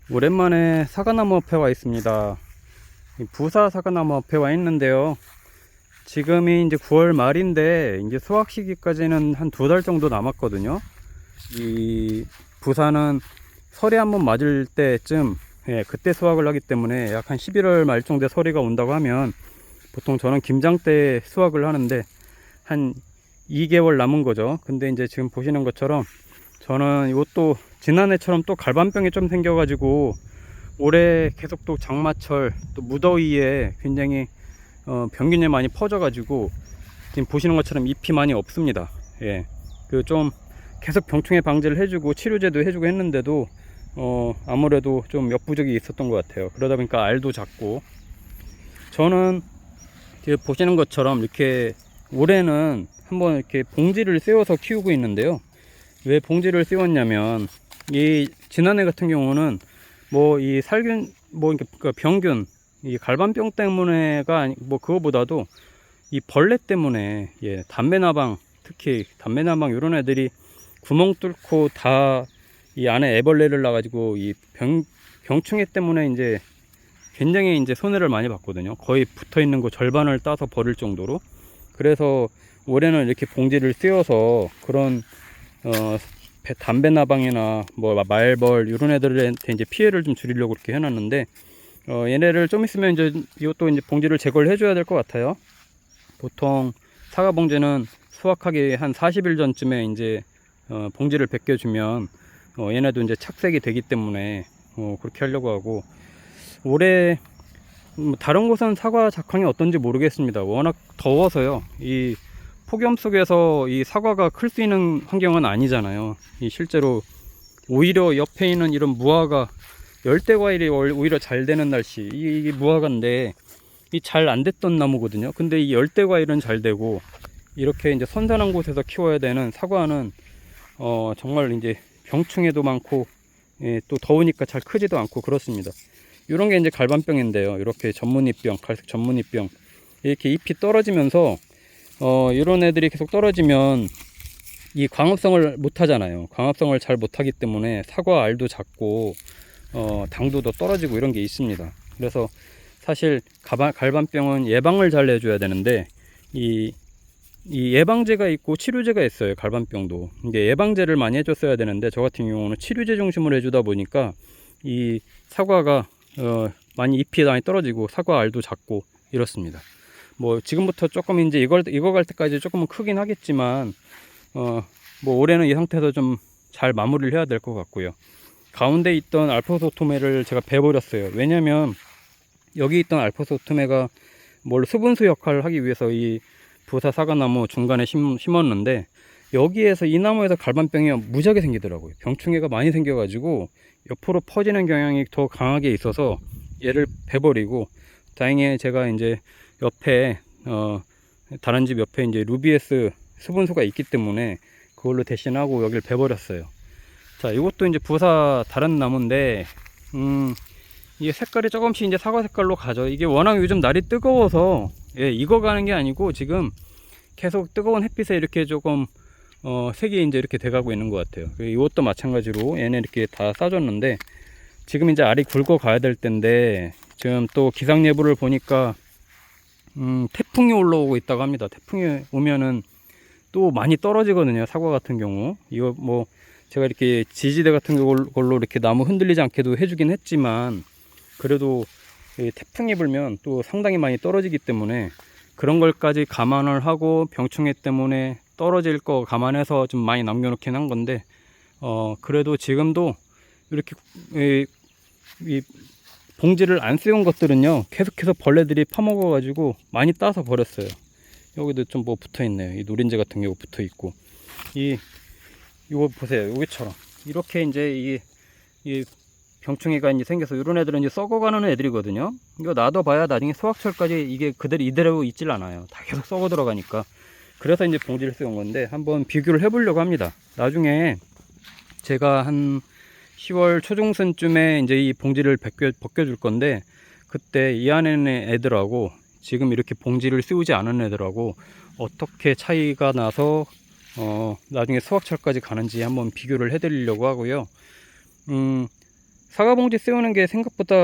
오랜만에 사과나무 앞에 와 있습니다. 부사 사과나무 앞에 와 있는데요. 지금이 이제 9월 말인데 이제 수확 시기까지는 한 2달 정도 남았거든요. 이 부사는 설이 한번 맞을 때쯤, 그때 수확을 하기 때문에 약 한 11월 말 정도에 설이가 온다고 하면 보통 저는 김장 때 수확을 하는데 한 2개월 남은 거죠. 근데 이제 지금 보시는 것처럼 저는 이것도 지난해처럼 또 갈반병이 좀 생겨가지고 올해 계속 또 장마철 또 무더위에 굉장히 병균이 많이 퍼져가지고 지금 보시는 것처럼 잎이 많이 없습니다. 그 좀 계속 병충해 방지를 해주고 치료제도 해주고 했는데도 아무래도 좀 역부족이 있었던 것 같아요. 그러다 보니까 알도 작고, 저는 지금 보시는 것처럼 이렇게 올해는 한번 이렇게 봉지를 씌워서 키우고 있는데요. 왜 봉지를 씌웠냐면, 이 지난해 같은 경우는 뭐 이 살균 그러니까 병균, 이 갈반병 때문에가 뭐 그거보다도 이 벌레 때문에, 담배나방, 특히 담배나방 이런 애들이 구멍 뚫고 다 이 안에 애벌레를 낳아가지고 이 병충해 때문에 이제 굉장히 이제 손해를 많이 봤거든요. 거의 붙어 있는 거 절반을 따서 버릴 정도로. 그래서 올해는 이렇게 봉지를 씌워서 그런 담배나방이나 뭐 말벌 이런 애들한테 이제 피해를 좀 줄이려고 이렇게 해놨는데, 얘네를 좀 있으면 이제 이것도 이제 봉지를 제거를 해줘야 될 것 같아요. 보통 사과 봉지는 수확하기 한 40일 전쯤에 이제 봉지를 벗겨주면 얘네도 이제 착색이 되기 때문에 그렇게 하려고 하고, 올해 다른 곳은 사과 작황이 어떤지 모르겠습니다. 워낙 더워서요. 이 폭염 속에서 이 사과가 클 수 있는 환경은 아니잖아요. 이 실제로 오히려 옆에 있는 이런 무화과, 열대 과일이 오히려 잘 되는 날씨, 이게 무화과인데 이 잘 안 됐던 나무거든요. 근데 이 열대 과일은 잘 되고, 이렇게 이제 선선한 곳에서 키워야 되는 사과는 정말 이제 병충해도 많고, 또 더우니까 잘 크지도 않고 그렇습니다. 이런 게 이제 갈반병인데요. 이렇게 전문잎병, 갈색 전문잎병, 이렇게 잎이 떨어지면서 이런 애들이 계속 떨어지면 이 광합성을 못 하잖아요. 광합성을 잘 못하기 때문에 사과 알도 작고 당도도 떨어지고 이런 게 있습니다. 그래서 사실 갈반병은 예방을 잘 해줘야 되는데, 이 예방제가 있고 치료제가 있어요. 갈반병도 이게 예방제를 많이 해줬어야 되는데, 저 같은 경우는 치료제 중심으로 해주다 보니까 이 사과가 많이 잎이 많이 떨어지고 사과 알도 작고 이렇습니다. 뭐 지금부터 조금 이제 익어갈 때까지 조금은 크긴 하겠지만 뭐 올해는 이 상태에서 좀 잘 마무리를 해야 될 것 같고요. 가운데 있던 알포소토메를 제가 베버렸어요. 왜냐면 여기 있던 알포소토메가 뭘 수분수 역할을 하기 위해서 이 부사 사과나무 중간에 심었는데, 여기에서 이 나무에서 갈반병이 무지하게 생기더라고요. 병충해가 많이 생겨가지고 옆으로 퍼지는 경향이 더 강하게 있어서 얘를 베버리고, 다행히 제가 이제 옆에 다른 집 옆에 이제 루비에스 수분수가 있기 때문에 그걸로 대신하고 여기를 베버렸어요. 자, 이것도 이제 부사 다른 나무인데 이게 색깔이 조금씩 이제 사과 색깔로 가죠. 이게 워낙 요즘 날이 뜨거워서 익어가는 게 아니고 지금 계속 뜨거운 햇빛에 이렇게 조금 색이 이제 이렇게 돼가고 있는 것 같아요. 이것도 마찬가지로 얘네 이렇게 다 싸줬는데, 지금 이제 알이 굵어 가야 될 텐데, 지금 또 기상 예보를 보니까 태풍이 올라오고 있다고 합니다. 태풍이 오면은 또 많이 떨어지거든요. 사과 같은 경우. 이거 뭐 제가 이렇게 지지대 같은 걸로 이렇게 나무 흔들리지 않게도 해주긴 했지만, 그래도 태풍이 불면 또 상당히 많이 떨어지기 때문에 그런 걸까지 감안을 하고 병충해 때문에 떨어질 거 감안해서 좀 많이 남겨놓긴 한 건데, 그래도 지금도 이렇게 이 봉지를 안 씌운 것들은요 계속해서 벌레들이 파먹어 가지고 많이 따서 버렸어요. 여기도 좀 뭐 붙어 있네요. 이 노린재 같은 경우 붙어 있고, 이거 보세요. 여기처럼 이렇게 이제 이 병충해가 이제 생겨서 이런 애들은 이제 썩어가는 애들이거든요. 이거 놔둬봐야 나중에 수확철까지 이게 이대로 있질 않아요. 다 계속 썩어 들어가니까. 그래서 이제 봉지를 씌운 건데, 한번 비교를 해보려고 합니다. 나중에 제가 한 10월 초중순쯤에 이제 이 봉지를 벗겨줄 건데, 그때 이 안에 있는 애들하고 지금 이렇게 봉지를 씌우지 않은 애들하고 어떻게 차이가 나서 나중에 수확철까지 가는지 한번 비교를 해드리려고 하고요. 사과 봉지 씌우는 게 생각보다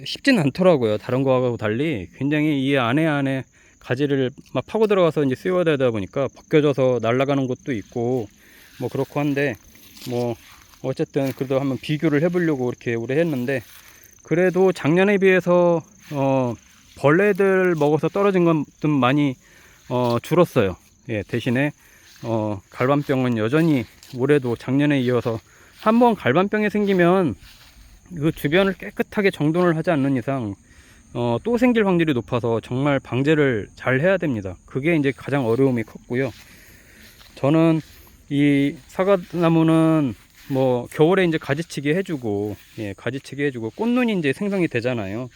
쉽진 않더라고요. 다른 거하고 달리 굉장히 이 안에 가지를 막 파고 들어가서 이제 씌워야 되다 보니까 벗겨져서 날아가는 것도 있고 뭐 그렇고 한데, 뭐 어쨌든 그래도 한번 비교를 해보려고 이렇게 오래 했는데, 그래도 작년에 비해서 벌레들 먹어서 떨어진 건 좀 많이 줄었어요. 예, 대신에 갈반병은 여전히 올해도 작년에 이어서 한번 갈반병이 생기면 그 주변을 깨끗하게 정돈을 하지 않는 이상 또 생길 확률이 높아서 정말 방제를 잘 해야 됩니다. 그게 이제 가장 어려움이 컸고요. 저는 이 사과나무는 뭐 겨울에 이제 가지치기 해주고, 예, 가지치기 해주고 꽃눈이 이제 생성이 되잖아요.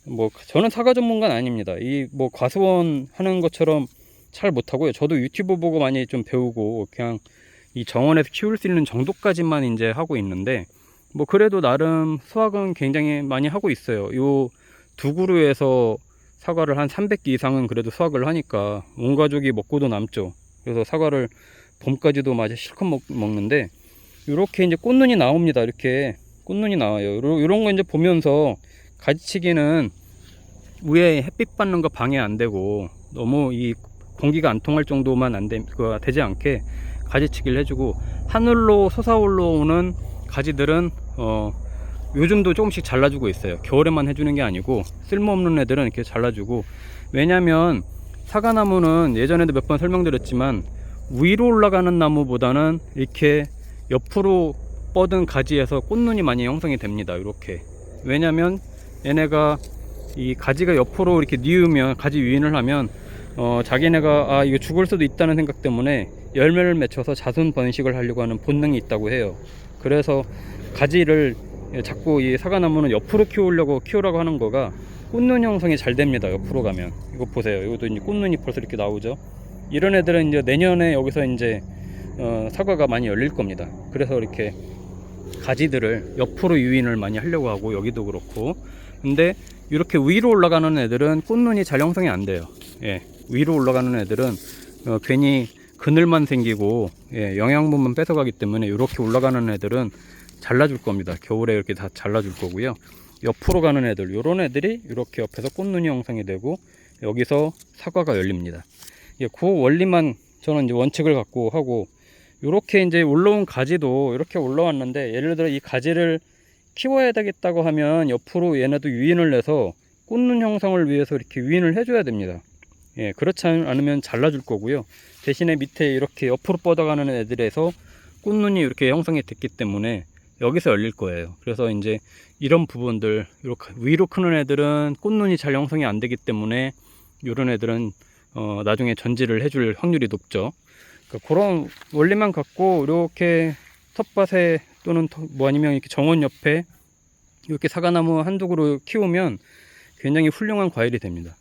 뭐 저는 사과 전문가는 아닙니다. 이 뭐 과수원 하는 것처럼 잘 못하고요. 저도 유튜브 보고 많이 좀 배우고 그냥 이 정원에서 키울 수 있는 정도까지만 이제 하고 있는데, 뭐 그래도 나름 수확은 굉장히 많이 하고 있어요. 요 두 그루에서 사과를 한 300개 이상은 그래도 수확을 하니까 온 가족이 먹고도 남죠. 그래서 사과를 봄까지도 마저 실컷 먹는데, 이렇게 이제 꽃눈이 나옵니다. 이렇게 꽃눈이 나와요. 이런 거 이제 보면서 가지치기는 위에 햇빛 받는 거 방해 안 되고 너무 이 공기가 안 통할 정도만 되지 않게 가지치기를 해주고, 하늘로 솟아올라오는 가지들은 요즘도 조금씩 잘라주고 있어요. 겨울에만 해주는 게 아니고 쓸모없는 애들은 이렇게 잘라주고. 왜냐면 사과나무는 예전에도 몇 번 설명드렸지만 위로 올라가는 나무보다는 이렇게 옆으로 뻗은 가지에서 꽃눈이 많이 형성이 됩니다. 이렇게. 왜냐면 얘네가 이 가지가 옆으로 이렇게 뉘우면, 가지 유인을 하면 자기네가 이거 죽을 수도 있다는 생각 때문에 열매를 맺혀서 자손 번식을 하려고 하는 본능이 있다고 해요. 그래서 가지를 자꾸 이 사과나무는 옆으로 키우라고 하는 거가 꽃눈 형성이 잘 됩니다. 옆으로 가면. 이거 보세요. 이것도 이제 꽃눈이 벌써 이렇게 나오죠. 이런 애들은 이제 내년에 여기서 이제 사과가 많이 열릴 겁니다. 그래서 이렇게 가지들을 옆으로 유인을 많이 하려고 하고, 여기도 그렇고. 근데 이렇게 위로 올라가는 애들은 꽃눈이 잘 형성이 안 돼요. 예, 위로 올라가는 애들은 괜히 그늘만 생기고, 예, 영양분만 뺏어가기 때문에 이렇게 올라가는 애들은 잘라줄 겁니다. 겨울에 이렇게 다 잘라줄 거고요. 옆으로 가는 애들, 요런 애들이 이렇게 옆에서 꽃눈이 형성이 되고 여기서 사과가 열립니다. 예, 그 원리만 저는 이제 원칙을 갖고 하고, 이렇게 이제 올라온 가지도 이렇게 올라왔는데, 예를 들어 이 가지를 키워야 되겠다고 하면 옆으로 얘네도 유인을 내서 꽃눈 형성을 위해서 이렇게 유인을 해줘야 됩니다. 예, 그렇지 않으면 잘라줄 거고요. 대신에 밑에 이렇게 옆으로 뻗어가는 애들에서 꽃눈이 이렇게 형성이 됐기 때문에 여기서 열릴 거예요. 그래서 이제 이런 부분들, 이렇게 위로 크는 애들은 꽃눈이 잘 형성이 안 되기 때문에 이런 애들은 나중에 전지를 해줄 확률이 높죠. 그러니까 그런 원리만 갖고 이렇게 텃밭에 또는 뭐 아니면 이렇게 정원 옆에 이렇게 사과나무 한두 그루 키우면 굉장히 훌륭한 과일이 됩니다.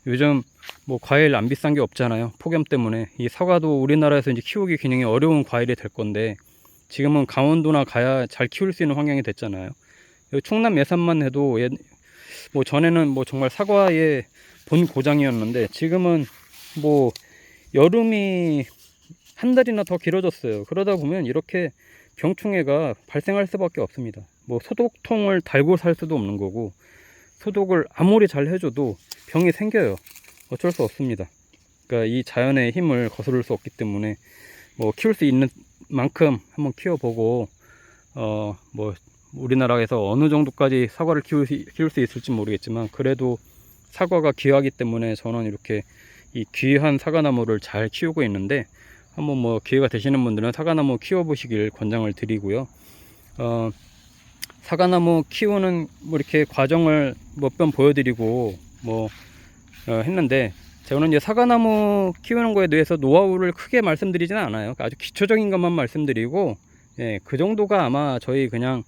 요즘 뭐 과일 안 비싼 게 없잖아요. 폭염 때문에. 이 사과도 우리나라에서 이제 키우기 굉장히 어려운 과일이 될 건데, 지금은 강원도나 가야 잘 키울 수 있는 환경이 됐잖아요. 여기 충남 예산만 해도 뭐 전에는 뭐 정말 사과의 본 고장이었는데, 지금은 뭐 여름이 한 달이나 더 길어졌어요. 그러다 보면 이렇게 병충해가 발생할 수밖에 없습니다. 뭐 소독통을 달고 살 수도 없는 거고, 소독을 아무리 잘 해줘도 병이 생겨요. 어쩔 수 없습니다. 그러니까 이 자연의 힘을 거스를 수 없기 때문에 뭐 키울 수 있는 만큼 한번 키워보고, 뭐 우리나라에서 어느 정도까지 사과를 키울 수 있을지 모르겠지만, 그래도 사과가 귀하기 때문에 저는 이렇게 이 귀한 사과나무를 잘 키우고 있는데, 한번 뭐 기회가 되시는 분들은 사과나무 키워보시길 권장을 드리고요. 사과나무 키우는 뭐 이렇게 과정을 몇 번 보여드리고 뭐 했는데, 저는 이제 사과나무 키우는 거에 대해서 노하우를 크게 말씀드리지는 않아요. 아주 기초적인 것만 말씀드리고, 예, 그 정도가 아마 저희 그냥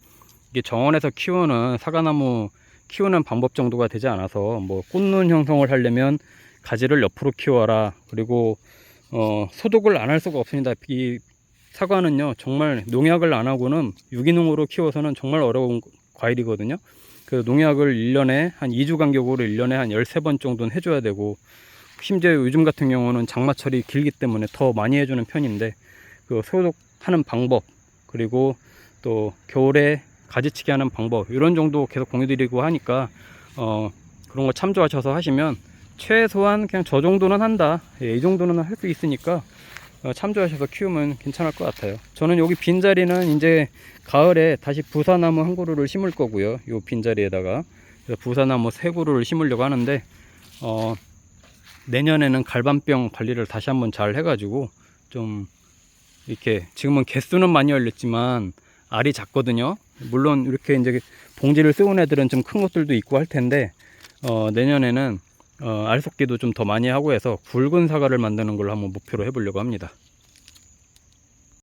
이게 정원에서 키우는 사과나무 키우는 방법 정도가 되지 않아서, 뭐 꽃눈 형성을 하려면 가지를 옆으로 키워라, 그리고 소독을 안 할 수가 없습니다. 이 사과는요, 정말 농약을 안 하고는 유기농으로 키워서는 정말 어려운 과일이거든요. 그 농약을 1년에 한 2주 간격으로 1년에 한 13번 정도는 해줘야 되고, 심지어 요즘 같은 경우는 장마철이 길기 때문에 더 많이 해주는 편인데, 그 소독하는 방법, 그리고 또 겨울에 가지치기 하는 방법 이런 정도 계속 공유드리고 하니까 그런 거 참조하셔서 하시면 최소한 그냥 저 정도는 한다, 이 정도는 할 수 있으니까 참조하셔서 키우면 괜찮을 것 같아요. 저는 여기 빈자리는 이제 가을에 다시 부사나무 한 그루를 심을 거고요. 요 빈자리에다가 부사나무 3그루를 심으려고 하는데 내년에는 갈반병 관리를 다시 한번 잘 해가지고 좀 이렇게, 지금은 개수는 많이 열렸지만 알이 작거든요. 물론 이렇게 이제 봉지를 쓰온 애들은 좀 큰 것들도 있고 할 텐데 내년에는 알 쏟기도 좀 더 많이 하고 해서 굵은 사과를 만드는 걸 한번 목표로 해보려고 합니다.